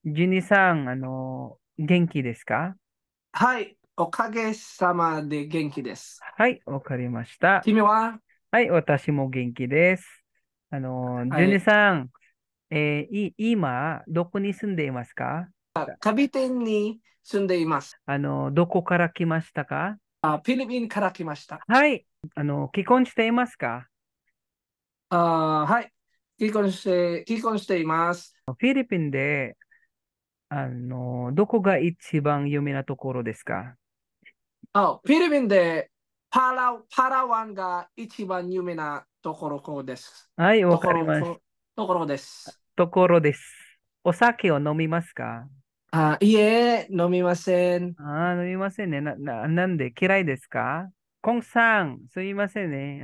Juni-san, genki desu ka? はい、おかげさまで元気です。はい、わかりました。君は？はい、私も元気です。ジュニはい、さん、今、どこに住んでいますか？カビ店に住んでいます。どこから来ましたか？フィリピンから来ました。はい、既婚していますか？はい、結婚しています。フィリピンで、どこが一番有名なところですか？フィリピンでパラワンが一番有名なです。はい、わとかりましところです。た。ところです。お酒を飲みますか？いえ、飲みません。飲みませんね。なんで嫌いですか？コンさん、すみませんね。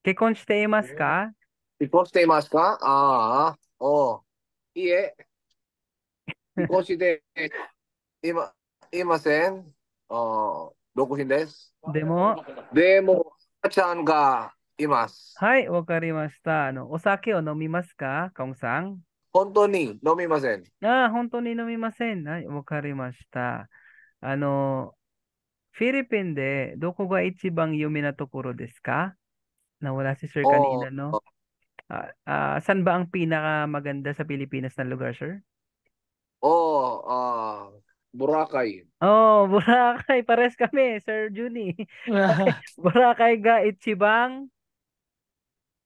結婚していますか？離婚していますか？ああ、おう。いえ、離婚していま、いません。独身です。でも、でも、赤ちゃんがいます。はい、わかりました。お酒を飲みますかコンさん？本当に飲みません。本当に飲みません。はい、わかりました。あの、フィリピンでどこが一番有名なところですか？Nawala si Sirおkanina, no? Saan ba ang pinakamaganda sa Pilipinas na lugar, Sir? お、ブラカイ。Oh, Boracay. Pares kami, Sir Juni. Okay. Boracay ga Ichibang.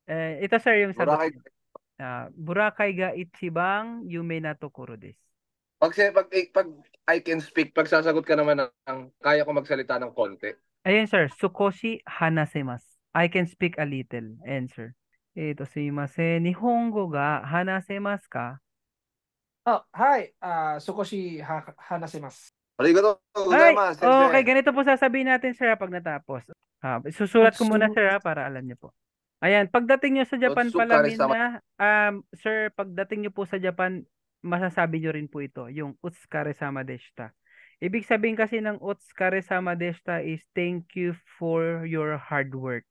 Ito, Sir, yungブラカイ。sagot niyo. Boracay ga Ichibang Yume na Tokoro desu. Pag I can speak, pag sasagot ka naman kaya ko magsalita ng konti. Ayun, Sir. Sukoshi hanasemasu. I can speak a little. Answer. Sumimasen. Nihongo ga hanasemasu ka? はい、少し話せます。Arigatou Ay, gozaimasu, okay. sensei. Ganito po sasabihin natin, Sir, pag natapos. Susulat ko muna, Sir, para alam niyo po. Ayan, pagdating nyo sa Japan pala, Otsukare-sama. Sir, pagdating nyo po sa Japan, masasabi nyo rin po ito, yung Utsukare-sama deshita. Ibig sabihin kasi ng Utsukare-sama deshita is thank you for your hard work.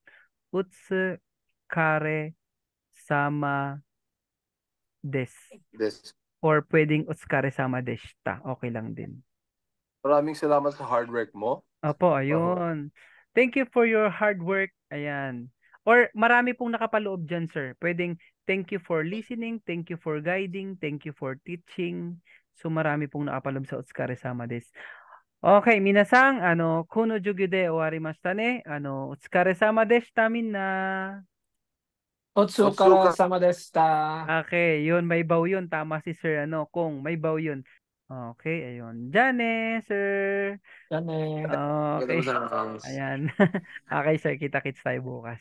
Utsukare-sama des. Des. Or pwedeng Utsukare-sama deshita. Okay lang din. Maraming salamat sa hard work mo. Opo, Oo. ayun. Thank you for your hard work. Ayan. Or marami pong nakapaloob dyan, sir. Pwedeng thank you for listening, thank you for guiding, thank you for teaching. So marami pong nakapaloob sa Utsukare sama des. Okay, minasang, kuno jugyo de owarimashita ne. Utsukare sama deshita minna. お疲れ Otsuka. 様でした。Okay, yun, may baw yun. Tama si sir, kung may baw yun. Okay, ayun. Diyan sir.じゃあね。Okay. Ganda. Ayan. Okay, sir. Kita-kits tayo bukas.